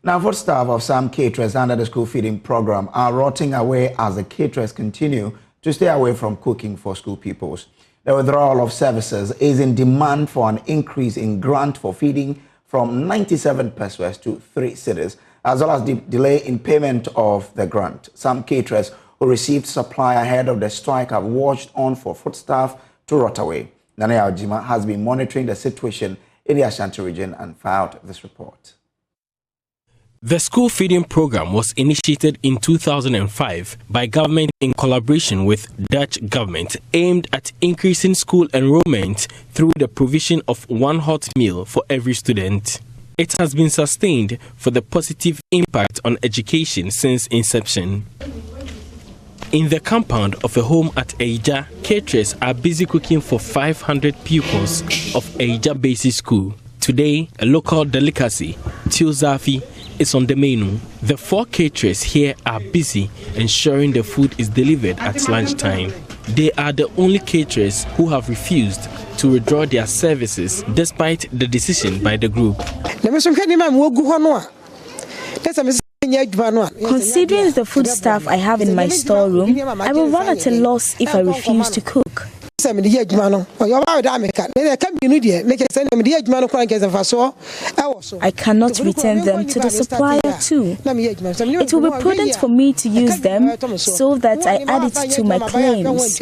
Now, food staff of some caterers under the school feeding program are rotting away as the caterers continue to stay away from cooking for school pupils. The withdrawal of services is in demand for an increase in grant for feeding from 97 pesos to 3 cedis, as well as the delay in payment of the grant. Some caterers who received supply ahead of the strike have watched on for food staff to rot away. Nana Ojima has been monitoring the situation in the Ashanti region and filed this report. The school feeding program was initiated in 2005 by government in collaboration with Dutch government, aimed at increasing school enrollment through the provision of one hot meal for every student. It has been sustained for the positive impact on education since inception. In the compound of a home at Eija, caterers are busy cooking for 500 pupils of Eija Basic School. Today, a local delicacy, Tussle, is on the menu. The 4 caterers here are busy ensuring the food is delivered at lunchtime. They are the only caterers who have refused to withdraw their services despite the decision by the group. Considering the food stuff I have in my storeroom, I will run at a loss if I refuse to cook. I cannot return them to the supplier too. It will be prudent for me to use them so that I add it to my claims.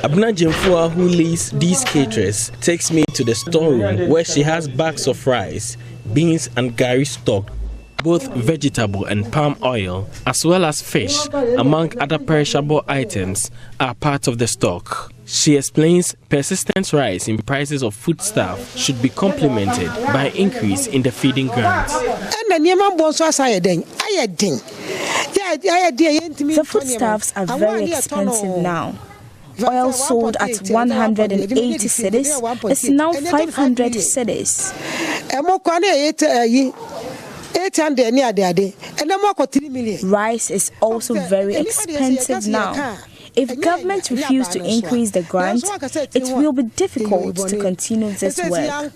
Abna Jemfua, who leads these caterers, takes me to the storeroom where she has bags of rice, beans and gari stocked. Both vegetable and palm oil, as well as fish, among other perishable items, are part of the stock. She explains persistent rise in prices of foodstuff should be complemented by increase in the feeding grant. The foodstuffs are very expensive now. Oil sold at 180 cedis is now 500 cedis. Rice is also very expensive now. If government refuses to increase the grant, it will be difficult to continue this work.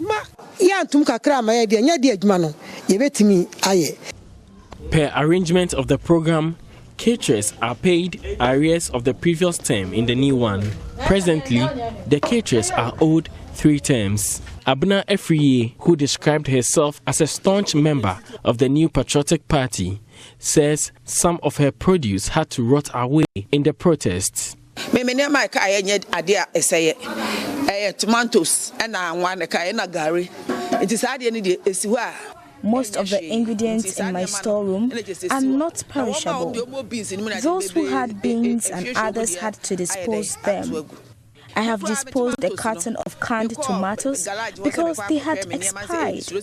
Per arrangement of the program, caterers are paid arrears of the previous term in the new one. Presently, the caterers are owed 3 terms. Abna Efriye, who described herself as a staunch member of the New Patriotic Party, says some of her produce had to rot away in the protests. Most of the ingredients in my storeroom are not perishable. Those who had beans and others had to dispose them. I have disposed a carton of canned tomatoes because they had expired. In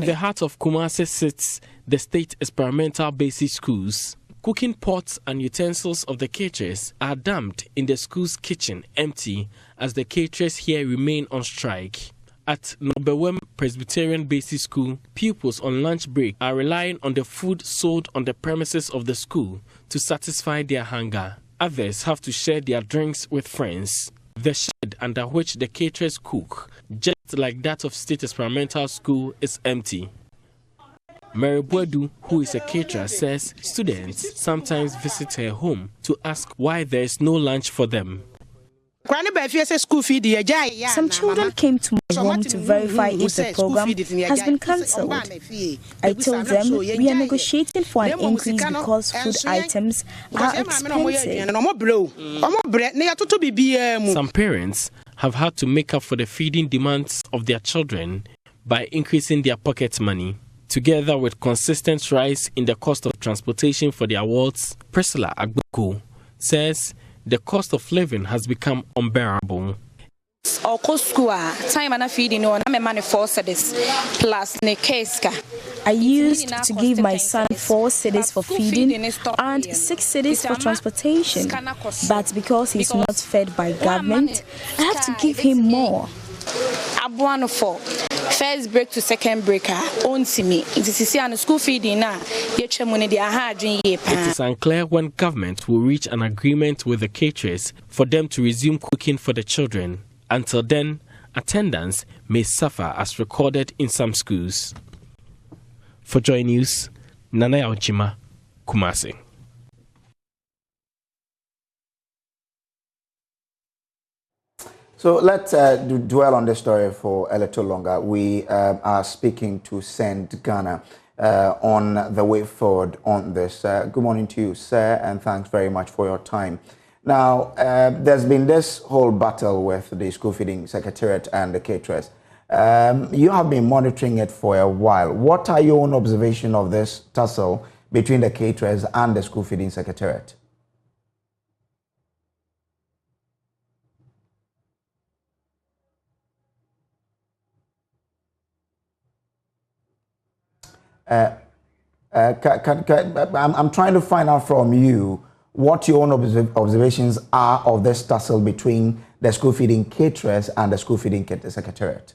the heart of Kumasi sits the state experimental basic schools. Cooking pots and utensils of the caterers are dumped in the school's kitchen empty as the caterers here remain on strike. At Nobewem Presbyterian Basic School, pupils on lunch break are relying on the food sold on the premises of the school to satisfy their hunger. Others have to share their drinks with friends. The shed under which the caterers cook, just like that of State Experimental School, is empty. Mary Boadu, who is a caterer, says students sometimes visit her home to ask why there is no lunch for them. Some children came to my home to verify if the program has been cancelled. I told them we are negotiating for an increase because food items are expensive. Some parents have had to make up for the feeding demands of their children by increasing their pocket money. Together with consistent rise in the cost of transportation for their wards, Priscilla Agboko says the cost of living has become unbearable. I used to give my son 4 cedis for feeding and 6 cedis for transportation, but because he's not fed by government, I have to give him more. abuano for first break to second break on me. It is a school feeding now. It is unclear when government will reach an agreement with the caterers for them to resume cooking for the children. Until then, attendance may suffer as recorded in some schools. For JoyNews, Nana Ojima, Kumasi. So let's dwell on this story for a little longer. We are speaking to Send Ghana on the way forward on this. Good morning to you, sir, and thanks very much for your time. Now, there's been this whole battle with the School Feeding Secretariat and the caterers. You have been monitoring it for a while. What are your own observation of this tussle between the caterers and the School Feeding Secretariat? I'm trying to find out from you what your own observations are of this tussle between the School Feeding Caterers and the School Feeding Secretariat.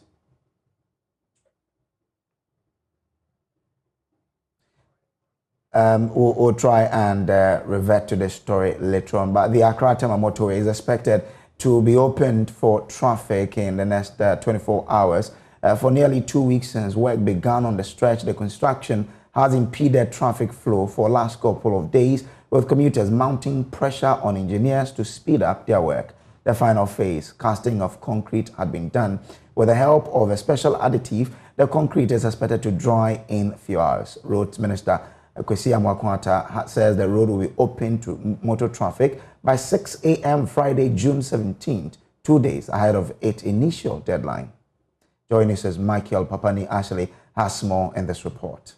We'll try and revert to this story later on, but the Accra-Tema motorway is expected to be opened for traffic in the next 24 hours. For nearly 2 weeks since work began on the stretch, the construction has impeded traffic flow for the last couple of days, with commuters mounting pressure on engineers to speed up their work. The final phase, casting of concrete, had been done. With the help of a special additive, the concrete is expected to dry in a few hours. Roads Minister Kwesi Amwakwata says the road will be open to motor traffic by 6 a.m. Friday, June 17th, 2 days ahead of its initial deadline. JoyNews' Michael Papani Ashley has more in this report.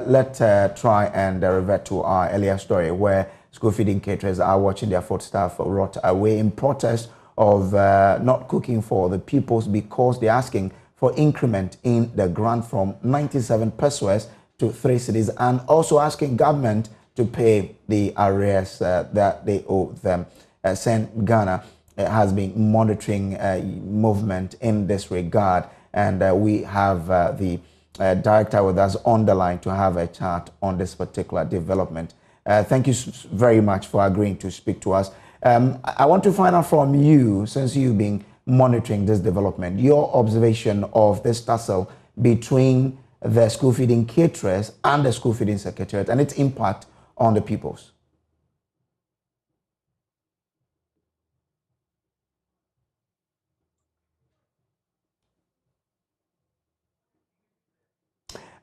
Let's try and revert to our earlier story where school feeding caterers are watching their foodstuff rot away in protest of not cooking for the pupils because they're asking for increment in the grant from 97 pesos to 3 cedis, and also asking government to pay the arrears that they owe them. Send Ghana has been monitoring movement in this regard, and we have the director with us on the line to have a chat on this particular development. Thank you very much for agreeing to speak to us. I want to find out from you, since you've been monitoring this development, your observation of this tussle between the school feeding caterers and the school feeding secretariat and its impact on the pupils.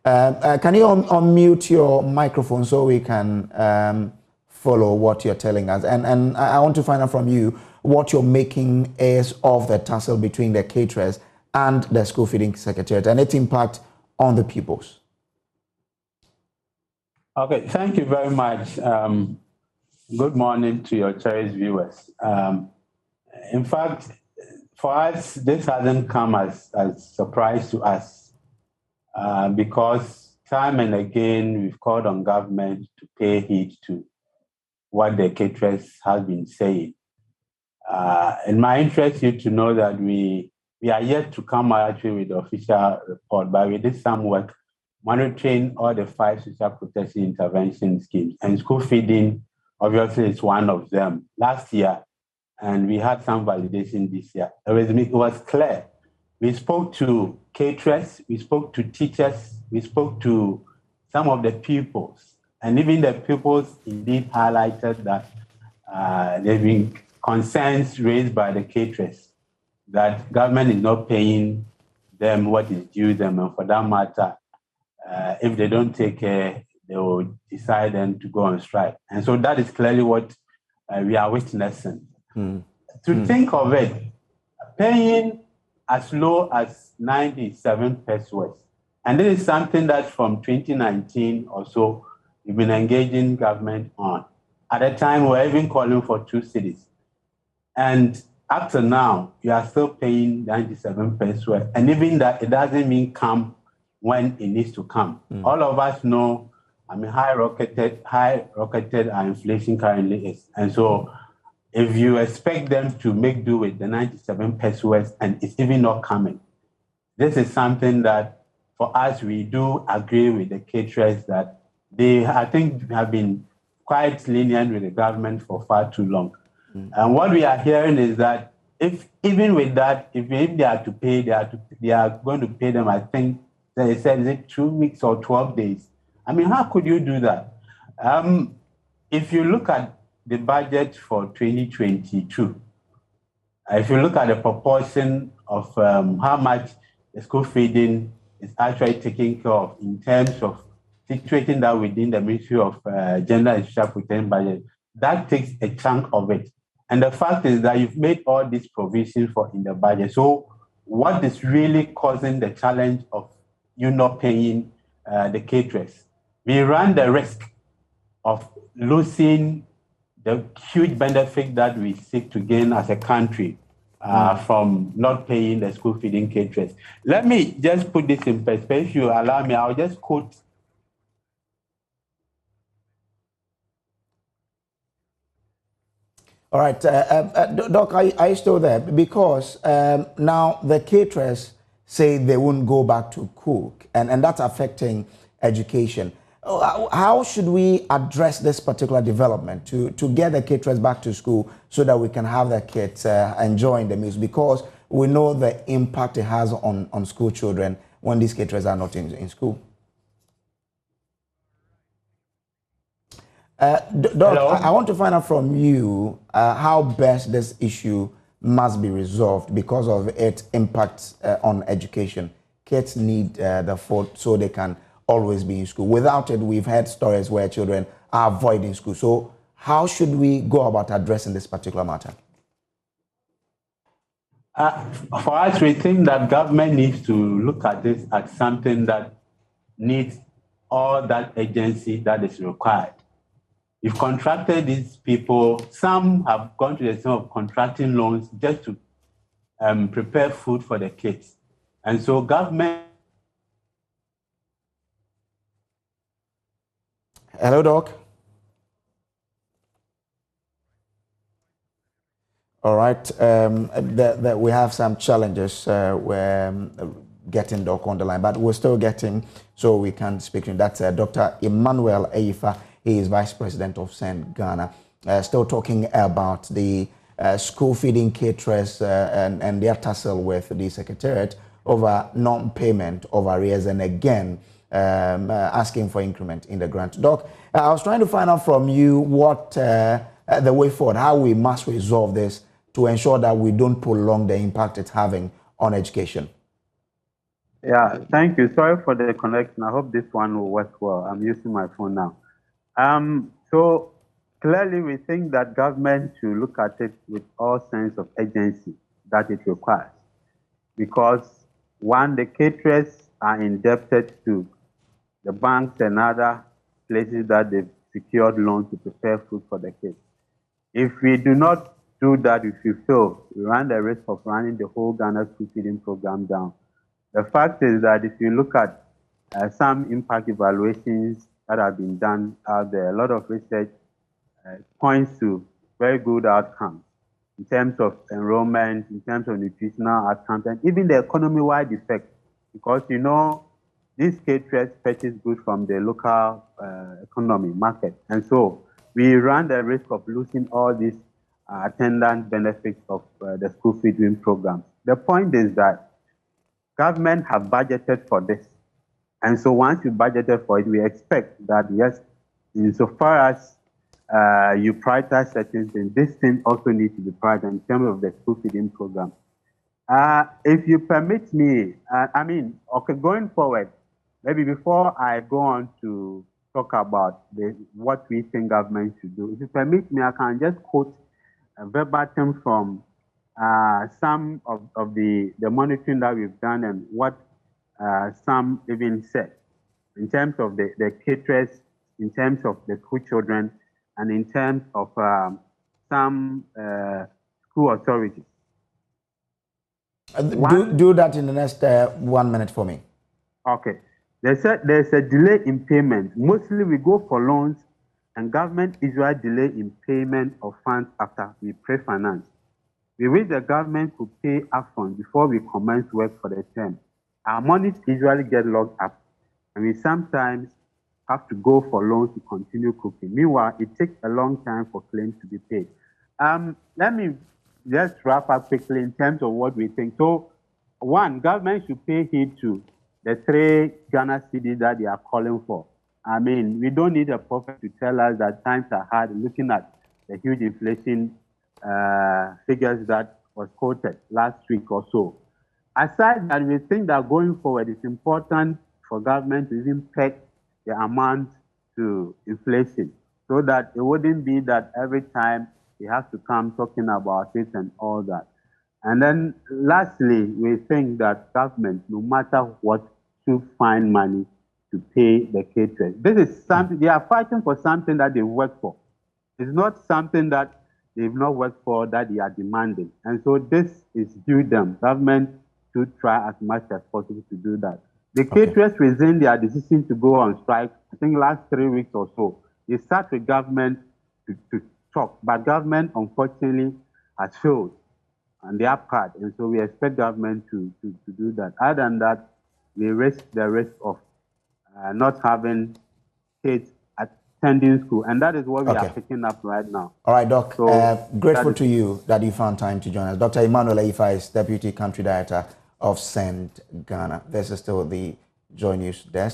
Can you unmute your microphone so we can follow what you're telling us? And I want to find out from you what you're making is of the tussle between the caterers and the school feeding secretariat and its impact on the pupils. Okay, thank you very much. Good morning to your cherished viewers. In fact, for us, this hasn't come as a surprise to us because time and again we've called on government to pay heed to what the caterers have been saying. In my interest, you to know that we are yet to come actually with the official report, but we did some work monitoring all the 5 social protection intervention schemes, and school feeding obviously is one of them last year, and we had some validation this year. It was clear. We spoke to caterers, we spoke to teachers, we spoke to some of the pupils, and even the pupils indeed highlighted that there have been concerns raised by the caterers that government is not paying them what is due them, and for that matter, if they don't take care, they will decide then to go on strike. And so that is clearly what we are witnessing. To think of it, paying as low as 97 pesos, and this is something that from 2019 or so, we've been engaging government on. At the time, we were even calling for 2 cities. And up to now, you are still paying 97 pesos, and even that, it doesn't mean come when it needs to come. All of us know I mean, high rocketed our inflation currently is. And so if you expect them to make do with the 97 pesos and it's even not coming, this is something that for us, we do agree with the caterers that they, I think, have been quite lenient with the government for far too long. And what we are hearing is that if even with that, if they are to pay, they are going to pay them, I think they said, is it 2 weeks or 12 days? I mean, how could you do that? If you look at the budget for 2022, if you look at the proportion of how much the school feeding is actually taken care of in terms of situating that within the Ministry of Gender and Social Protection budget, that takes a chunk of it. And the fact is that you've made all these provisions for in the budget. So what is really causing the challenge of you not paying the caterers? We run the risk of losing the huge benefit that we seek to gain as a country from not paying the school feeding caterers. Let me just put this in perspective. If you allow me, I'll just quote. All right, Doc, are you still there? Because now the caterers say they won't go back to cook, and that's affecting education. How should we address this particular development to get the caterers back to school so that we can have the kids enjoying the meals? Because we know the impact it has on school children when these caterers are not in school. Doc, I want to find out from you how best this issue must be resolved because of its impact on education. Kids need the food so they can always be in school. Without it, we've had stories where children are avoiding school. So how should we go about addressing this particular matter? For us, we think that government needs to look at this as something that needs all that agency that is required. You've contracted these people. Some have gone to the extent of contracting loans just to prepare food for the kids. And so government... Hello, Doc. All right. We have some challenges. We're getting Doc on the line, but we're still getting, so we can speak to him. That's Dr. Emmanuel Eifa. He is Vice President of St. Ghana. Still talking about the school feeding caterers and their tussle with the Secretariat over non-payment of arrears, and again asking for increment in the grant. Doc, I was trying to find out from you what the way forward, how we must resolve this to ensure that we don't prolong the impact it's having on education. Yeah, thank you. Sorry for the connection. I hope this one will work well. I'm using my phone now. So clearly we think that government should look at it with all sense of urgency that it requires. Because one, the caterers are indebted to the banks and other places that they've secured loans to prepare food for the kids. If we do not do that, if we fail, we run the risk of running the whole Ghana school feeding program down. The fact is that if you look at some impact evaluations that have been done out there, a lot of research points to very good outcomes in terms of enrollment, in terms of nutritional outcomes, and even the economy-wide effect. Because, you know, these caterers purchase goods from the local economy market. And so we run the risk of losing all these attendant benefits of the school feeding programs. The point is that government have budgeted for this. And so once you budgeted for it, we expect that, yes, insofar as you prioritize certain things, this thing also needs to be prioritized in terms of the school feeding program. If you permit me, okay, going forward, maybe before I go on to talk about what we think government should do, if you permit me, I can just quote a verbatim from some of the monitoring that we've done and what some even said in terms of the caterers, in terms of the school children, and in terms of some school authorities. Do that in the next 1 minute for me. Okay. They said there's a delay in payment. Mostly we go for loans, and government usually delay in payment of funds after we pre-finance. We wish the government could pay upfront before we commence work for the term. Our monies usually get locked up, and we sometimes have to go for loans to continue cooking. Meanwhile, it takes a long time for claims to be paid. Let me just wrap up quickly in terms of what we think. So, one, government should pay heed to the 3 Ghana cedis that they are calling for. I mean, we don't need a prophet to tell us that times are hard, looking at the huge inflation figures that was quoted last week or so. Aside that, we think that going forward, it's important for government to even peg the amount to inflation, so that it wouldn't be that every time they have to come talking about it and all that. And then lastly, we think that government, no matter what, should find money to pay the caterers. This is something, they are fighting for something that they work for. It's not something that they've not worked for that they are demanding. And so this is due them. Government should try as much as possible to do that. The caterers resumed their decision to go on strike, I think last 3 weeks or so. They start with government to talk, but government unfortunately has failed on their part. And so we expect government to do that. Other than that, we risk the risk of not having kids attending school. And that is what we are picking up right now. All right, Doc. So, grateful to you that you found time to join us. Dr. Emmanuel Aifa is Deputy Country Director of Send Ghana. This is still the Joy News desk.